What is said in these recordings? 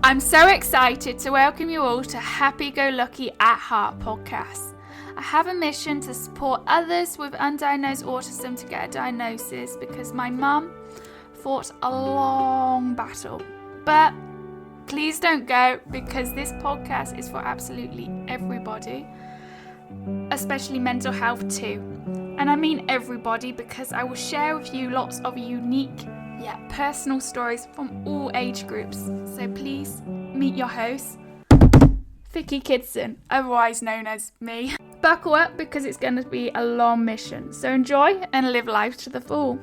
I'm so excited to welcome you all to Happy Go Lucky at Heart podcast. I have a mission to support others with undiagnosed autism to get a diagnosis because my mum fought a long battle. But please don't go, because this podcast is for absolutely everybody, especially mental health too. And I mean everybody, because I will share with you lots of unique yet personal stories from all age groups. So please meet your host, Vicky Kidson, otherwise known as me. Buckle up, because it's going to be a long mission. So enjoy and live life to the full.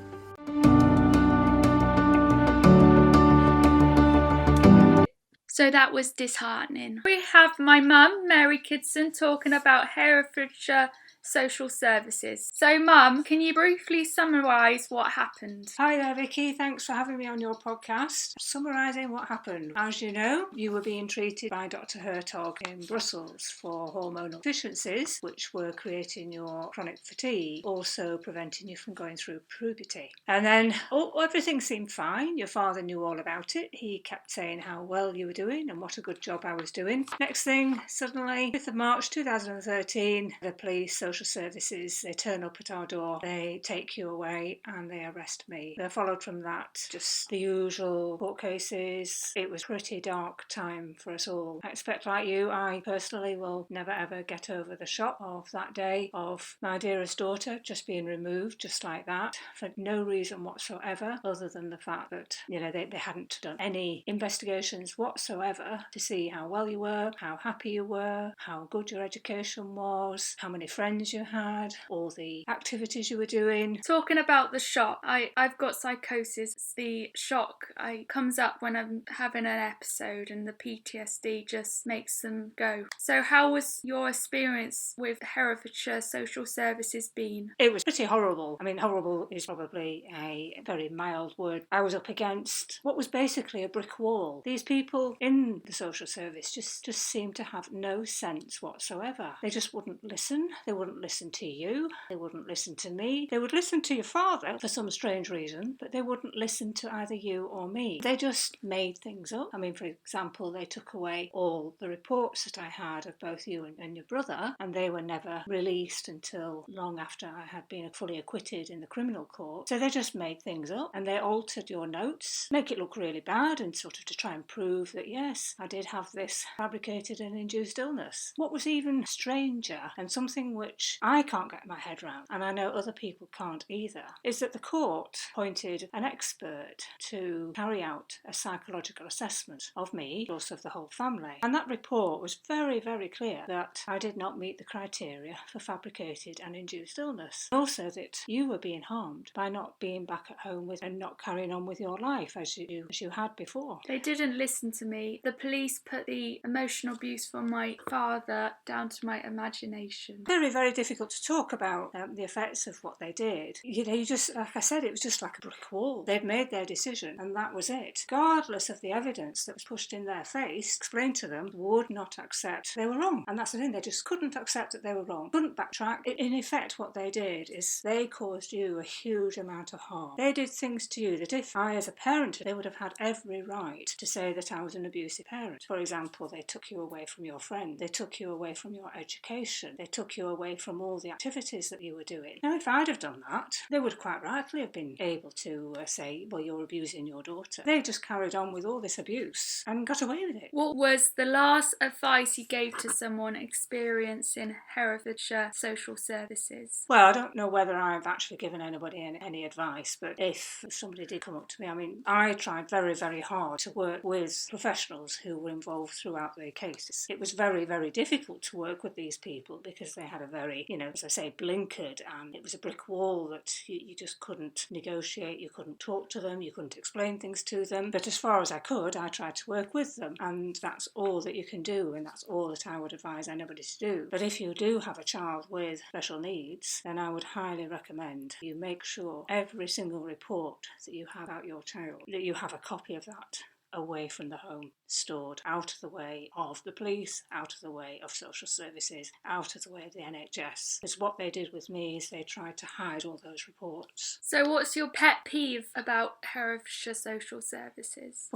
So that was disheartening. We have my mum, Mary Kidson, talking about Herefordshire Social Services. So mum, can you briefly summarise what happened? Hi there, Vicky. Thanks for having me on your podcast. Summarising what happened. As you know, you were being treated by Dr. Hertog in Brussels for hormonal deficiencies, which were creating your chronic fatigue, also preventing you from going through puberty. And then everything seemed fine. Your father knew all about it. He kept saying how well you were doing and what a good job I was doing. Next thing, suddenly, 5th of March 2013, the police, social services, they turn up at our door, they take you away and they arrest me. They followed from that just the usual court cases. It was a pretty dark time for us all. I expect, like you, I personally will never ever get over the shock of that day of my dearest daughter just being removed just like that for no reason whatsoever, other than the fact that, you know, they hadn't done any investigations whatsoever to see how well you were, how happy you were, how good your education was, how many friends you had, all the activities you were doing. Talking about the shock, I've got psychosis. The shock comes up when I'm having an episode, and the PTSD just makes them go. So how was your experience with Herefordshire Social Services been? It was pretty horrible. I mean, horrible is probably a very mild word. I was up against what was basically a brick wall. These people in the social service just seemed to have no sense whatsoever. They just wouldn't listen. They wouldn't listen to you. They wouldn't listen to me. They would listen to your father for some strange reason, but they wouldn't listen to either you or me. They just made things up. I mean, for example, they took away all the reports that I had of both you and your brother, and they were never released until long after I had been fully acquitted in the criminal court. So they just made things up, and they altered your notes, make it look really bad, and sort of to try and prove that, yes, I did have this fabricated and induced illness. What was even stranger, and something which I can't get my head around, and I know other people can't either, is that the court appointed an expert to carry out a psychological assessment of me, plus of the whole family. And that report was very, very clear that I did not meet the criteria for fabricated and induced illness. Also that you were being harmed by not being back at home with and not carrying on with your life as you had before. They didn't listen to me. The police put the emotional abuse from my father down to my imagination. Very, very difficult to talk about the effects of what they did. You know, you just, like I said, it was just like a brick wall. They'd made their decision and that was it. Regardless of the evidence that was pushed in their face, explained to them, would not accept they were wrong. And that's the thing, they just couldn't accept that they were wrong. Couldn't backtrack. In effect, what they did is they caused you a huge amount of harm. They did things to you that if I, as a parent, they would have had every right to say that I was an abusive parent. For example, they took you away from your friend. They took you away from your education. They took you away from all the activities that you were doing. Now, if I'd have done that, they would quite rightly have been able to say, well, you're abusing your daughter. They just carried on with all this abuse and got away with it. What was the last advice you gave to someone experiencing Herefordshire Social Services? Well, I don't know whether I've actually given anybody any advice, but if somebody did come up to me, I mean, I tried very, very hard to work with professionals who were involved throughout the cases. It was very, very difficult to work with these people because they had a very, as I say, blinkered, and it was a brick wall that you just couldn't negotiate, you couldn't talk to them, you couldn't explain things to them. But as far as I could, I tried to work with them, and that's all that you can do, and that's all that I would advise anybody to do. But if you do have a child with special needs, then I would highly recommend you make sure every single report that you have about your child, that you have a copy of that away from the home. stored out of the way of the police, out of the way of social services, out of the way of the NHS. Because what they did with me is they tried to hide all those reports. So what's your pet peeve about Herefordshire Social Services?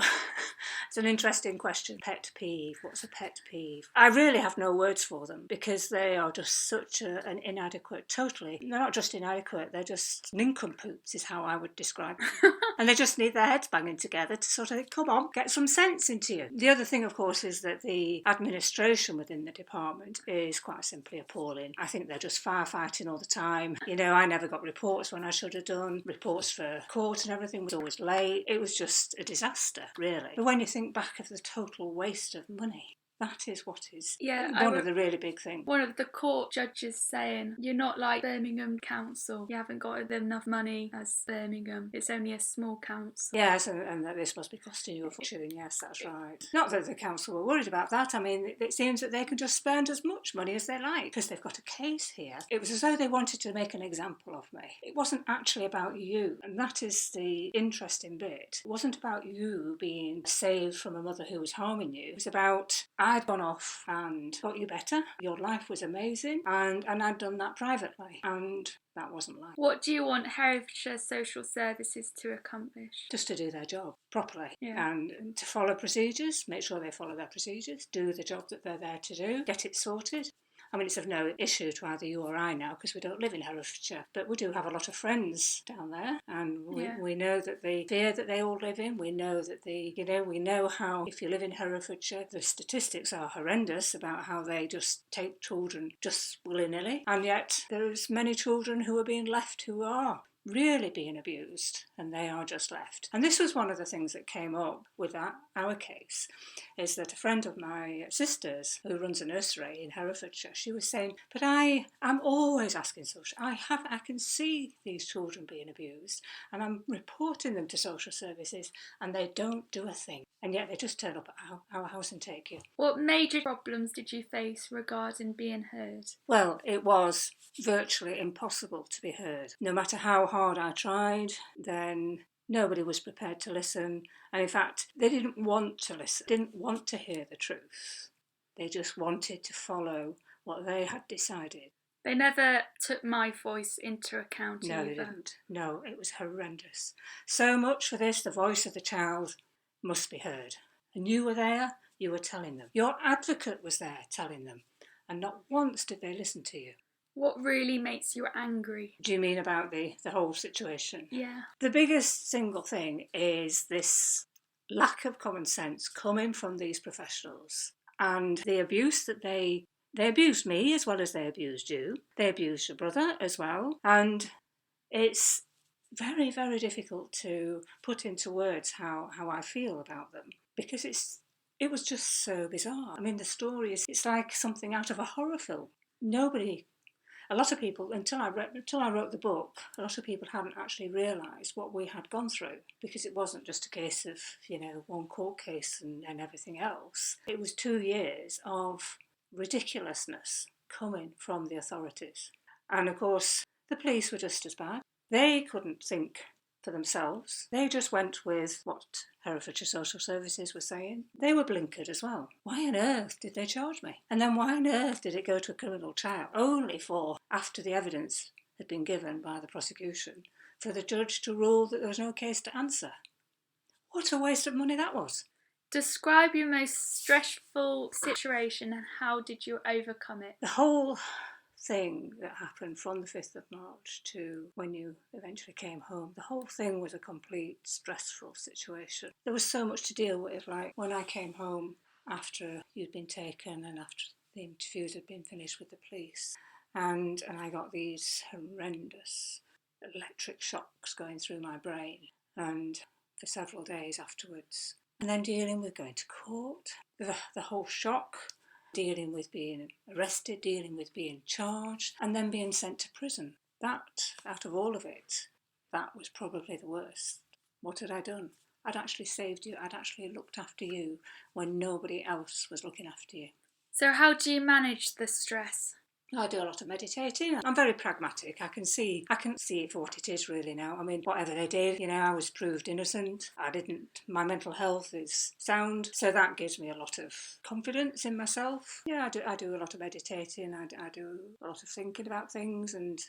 It's an interesting question. Pet peeve. What's a pet peeve? I really have no words for them because they are just such an inadequate, totally. They're not just inadequate, they're just nincompoops is how I would describe them. And they just need their heads banging together to sort of, come on, get some sense into you. The other thing, of course, is that the administration within the department is quite simply appalling. I think they're just firefighting all the time. You know, I never got reports when I should have done. Reports for court and everything was always late. It was just a disaster, really. But when you think back of the total waste of money, that is what is one of the really big things. One of the court judges saying, you're not like Birmingham Council. You haven't got enough money as Birmingham. It's only a small council. Yes, and that this must be costing you a fortune. Yes, that's right. Not that the council were worried about that. I mean, it seems that they can just spend as much money as they like because they've got a case here. It was as though they wanted to make an example of me. It wasn't actually about you, and that is the interesting bit. It wasn't about you being saved from a mother who was harming you. It was about, I'd gone off and got you better. Your life was amazing, and I'd done that privately, and that wasn't life. What do you want Herefordshire Social Services to accomplish? Just to do their job properly, and to follow procedures, make sure they follow their procedures, do the job that they're there to do, get it sorted. I mean, it's of no issue to either you or I now because we don't live in Herefordshire, but we do have a lot of friends down there, and we know that the fear that they all live in, we know that we know how, if you live in Herefordshire, the statistics are horrendous about how they just take children just willy-nilly, and yet there's many children who are being left who are really being abused, and they are just left. And this was one of the things that came up with our case, is that a friend of my sister's who runs a nursery in Herefordshire, she was saying, but I'm always asking I can see these children being abused, and I'm reporting them to social services, and they don't do a thing. And yet they just turn up at our house and take you. What major problems did you face regarding being heard? Well, it was virtually impossible to be heard. No matter how hard I tried, then nobody was prepared to listen. And in fact, they didn't want to listen, didn't want to hear the truth. They just wanted to follow what they had decided. They never took my voice into account No, either. they didn't. No, it was horrendous. So much for this, the voice of the child must be heard. And you were there, you were telling them. Your advocate was there telling them. And not once did they listen to you. What really makes you angry? Do you mean about the whole situation? Yeah. The biggest single thing is this lack of common sense coming from these professionals, and the abuse that they abused me as well as they abused you. They abused your brother as well. And it's very, very difficult to put into words how I feel about them, because it was just so bizarre. I mean, the story it's like something out of a horror film. A lot of people, until I wrote the book, a lot of people hadn't actually realised what we had gone through, because it wasn't just a case of, one court case and everything else. It was 2 years of ridiculousness coming from the authorities. And of course, the police were just as bad. They couldn't think for themselves. They just went with what Herefordshire Social Services were saying. They were blinkered as well. Why on earth did they charge me? And then why on earth did it go to a criminal trial? Only for, after the evidence had been given by the prosecution, for the judge to rule that there was no case to answer. What a waste of money that was. Describe your most stressful situation and how did you overcome it? The whole thing that happened from the 5th of March to when you eventually came home, the whole thing was a complete stressful situation. There was so much to deal with, like when I came home after you'd been taken and after the interviews had been finished with the police, and I got these horrendous electric shocks going through my brain, and for several days afterwards. And then dealing with going to court, the whole shock, dealing with being arrested, dealing with being charged, and then being sent to prison. That, out of all of it, that was probably the worst. What had I done? I'd actually saved you. I'd actually looked after you when nobody else was looking after you. So how do you manage the stress? I do a lot of meditating. I'm very pragmatic. I can see it for what it is really now. I mean, whatever they did, I was proved innocent. My mental health is sound. So that gives me a lot of confidence in myself. Yeah, I do a lot of meditating. I do a lot of thinking about things, and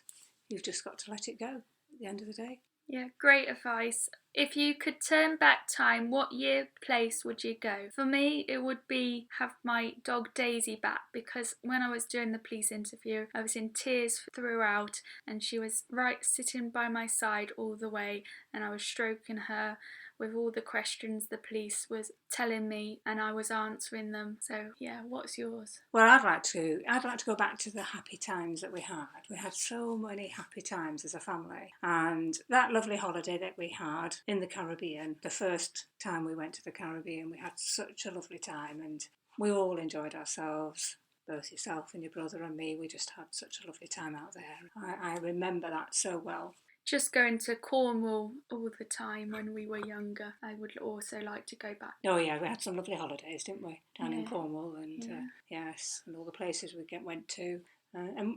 you've just got to let it go at the end of the day. Yeah, great advice. If you could turn back time, what year, place would you go? For me, it would be have my dog Daisy back, because when I was doing the police interview, I was in tears throughout, and she was sitting by my side all the way, and I was stroking her with all the questions the police was telling me, and I was answering them. So yeah, what's yours? Well, I'd like to go back to the happy times that we had. We had so many happy times as a family, and that lovely holiday that we had in the Caribbean, the first time we went to the Caribbean, we had such a lovely time, and we all enjoyed ourselves. Both yourself and your brother and me, we just had such a lovely time out there. I remember that so well. Just going to Cornwall all the time when we were younger. I would also like to go back. Oh yeah, we had some lovely holidays, didn't we? Down in Cornwall, and yes, and all the places we went to. And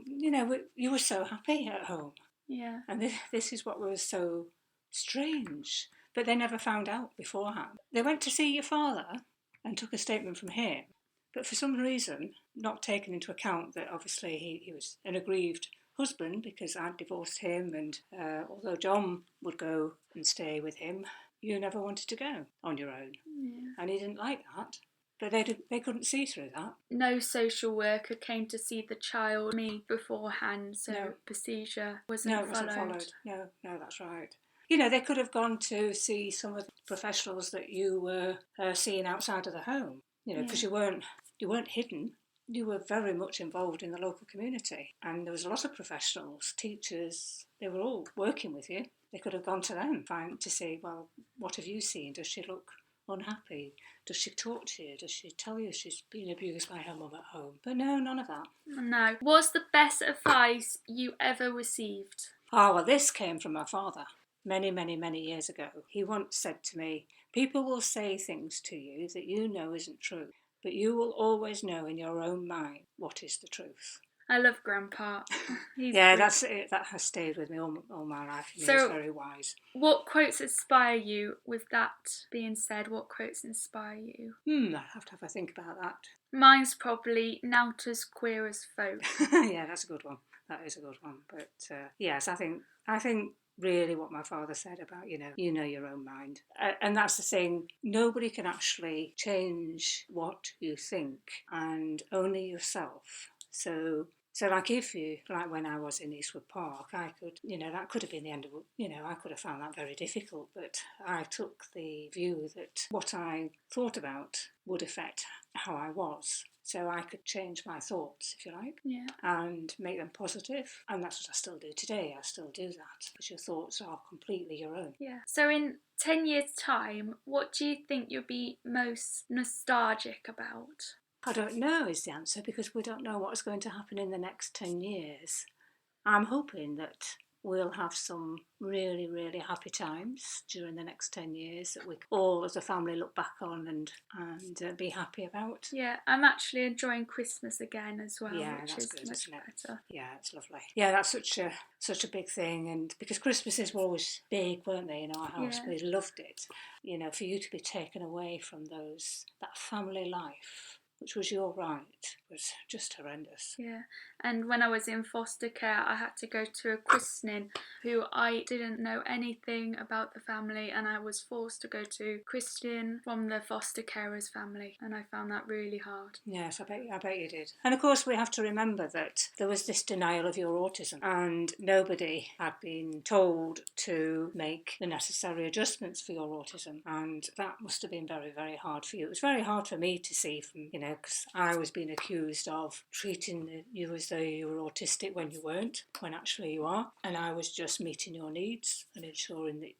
you were so happy at home. Yeah. And this is what was so strange. But they never found out beforehand. They went to see your father and took a statement from him. But for some reason, not taking into account that obviously he was an aggrieved husband, because I'd divorced him, and although John would go and stay with him, you never wanted to go on your own. Yeah. And he didn't like that. But they couldn't see through that. No social worker came to see the child me beforehand, so procedure wasn't followed. No, that's right. They could have gone to see some of the professionals that you were seeing outside of the home, because you weren't hidden. You were very much involved in the local community, and there was a lot of professionals, teachers, they were all working with you. They could have gone to them to say, well, what have you seen? Does she look unhappy? Does she talk to you? Does she tell you she's been abused by her mum at home? But no, none of that. No. What's the best advice you ever received? Well, this came from my father many, many, many years ago. He once said to me, people will say things to you that you know isn't true, but you will always know in your own mind what is the truth. I love Grandpa. That's it. That has stayed with me all my life. He's very wise. What quotes inspire you? With that being said, what quotes inspire you? I'd have to have a think about that. Mine's probably "Nowt as queer as folk." Yeah, that's a good one. That is a good one. But yes, I think really what my father said about, you know your own mind. And that's the thing, nobody can actually change what you think, and only yourself. So like like when I was in Eastwood Park, I could, that could have been the end of, I could have found that very difficult, but I took the view that what I thought about would affect how I was. So I could change my thoughts, if you like, and make them positive. And that's what I still do today. I still do that, because your thoughts are completely your own. Yeah. So in 10 years' time, what do you think you'll be most nostalgic about? I don't know is the answer, because we don't know what's going to happen in the next 10 years. I'm hoping that we'll have some really, really happy times during the next 10 years that we all as a family look back on and be happy about. Yeah, I'm actually enjoying Christmas again as well, which is good, much better. Yeah, it's lovely. Yeah, that's such a big thing, and because Christmases were always big, weren't they, in our house? We loved it. For you to be taken away from that family life, which was your right, was just horrendous. Yeah, and when I was in foster care, I had to go to a christening who I didn't know anything about the family, and I was forced to go to christening from the foster carer's family, and I found that really hard. Yes, I bet you did. And of course we have to remember that there was this denial of your autism, and nobody had been told to make the necessary adjustments for your autism, and that must have been very, very hard for you. It was very hard for me to see from, because I was being accused of treating you as though you were autistic when you weren't, when actually you are. And I was just meeting your needs and ensuring that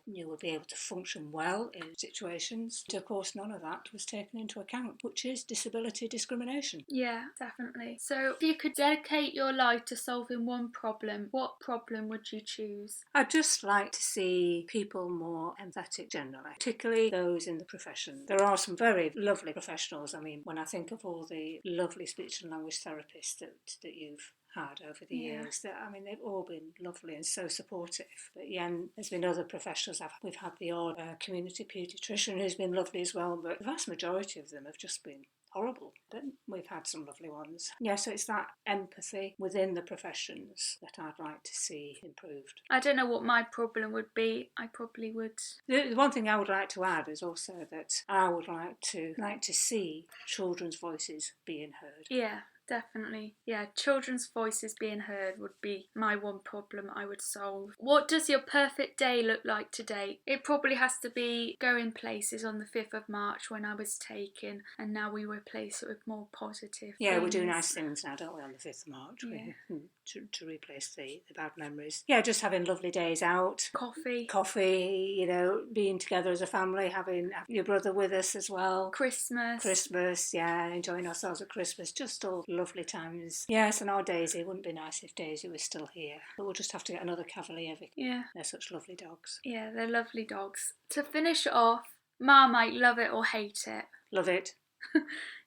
you would be able to function well in situations. But of course, none of that was taken into account, which is disability discrimination. Yeah, definitely. So if you could dedicate your life to solving one problem, what problem would you choose? I'd just like to see people more empathetic generally, particularly those in the profession. There are some very lovely professionals. I mean, when I think of all the lovely speech and language therapists that you've had over the years, that I mean, they've all been lovely and so supportive. But yeah, and there's been other professionals. We've had the odd community paediatrician who's been lovely as well, but the vast majority of them have just been horrible, but we've had some lovely ones. Yeah, so it's that empathy within the professions that I'd like to see improved. I don't know what my problem would be. I probably would. The one thing I would like to add is also that I would like to see children's voices being heard. Yeah. Definitely. Yeah, children's voices being heard would be my one problem I would solve. What does your perfect day look like today? It probably has to be going places on the 5th of March when I was taken, and now we replace it with more positive things. We do things. Nice things now, don't we, on the 5th of March? Yeah. To replace the bad memories. Yeah, just having lovely days out. Coffee, you know, being together as a family, having your brother with us as well. Christmas, yeah, enjoying ourselves at Christmas. Just all lovely times. Yes, and our Daisy, it wouldn't be nice if Daisy was still here. But we'll just have to get another Cavalier. Yeah. They're such lovely dogs. Yeah, they're lovely dogs. To finish it off, Marmite, love it or hate it? Love it.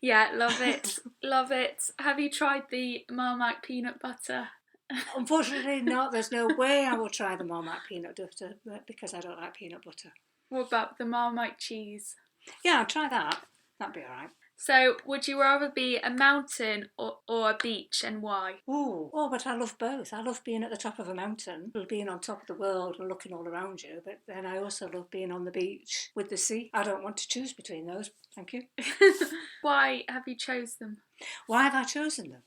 Yeah, love it. Love it. Have you tried the Marmite peanut butter? Unfortunately not. There's no way I will try the Marmite peanut butter because I don't like peanut butter. What about the Marmite cheese? Yeah, I'll try that. That'd be alright. So, would you rather be a mountain or a beach, and why? Oh, but I love both. I love being at the top of a mountain, being on top of the world and looking all around you, but then I also love being on the beach with the sea. I don't want to choose between those, thank you. Why have you chosen them? Why have I chosen them?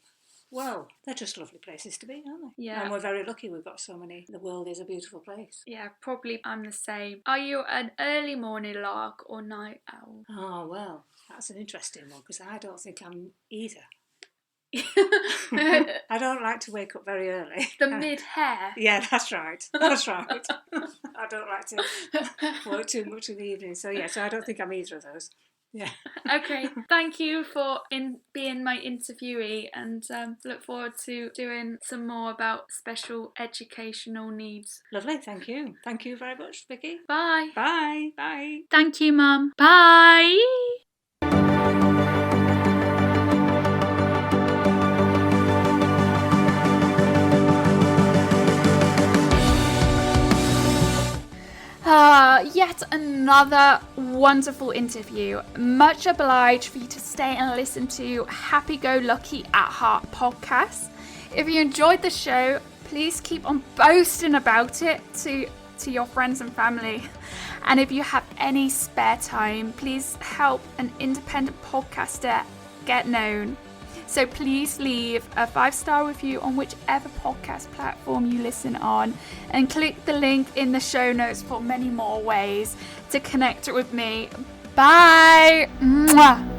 Well, they're just lovely places to be, aren't they? Yeah. And we're very lucky we've got so many. The world is a beautiful place. Yeah, probably I'm the same. Are you an early morning lark or night owl? Oh, well, that's an interesting one because I don't think I'm either. I don't like to wake up very early. The mid-hair? Yeah, that's right. That's right. I don't like to work too much in the evening. So I don't think I'm either of those. Yeah. Okay, thank you for being my interviewee, and look forward to doing some more about special educational needs. Lovely, thank you. Thank you very much, Vicky. Bye. Bye. Bye. Thank you, Mum. Bye. Yet another wonderful interview. Much obliged for you to stay and listen to Happy Go Lucky at Heart podcast. If you enjoyed the show, please keep on boasting about it to your friends and family. And if you have any spare time, please help an independent podcaster get known. So please leave a 5-star review on whichever podcast platform you listen on, and click the link in the show notes for many more ways to connect with me. Bye! Mwah.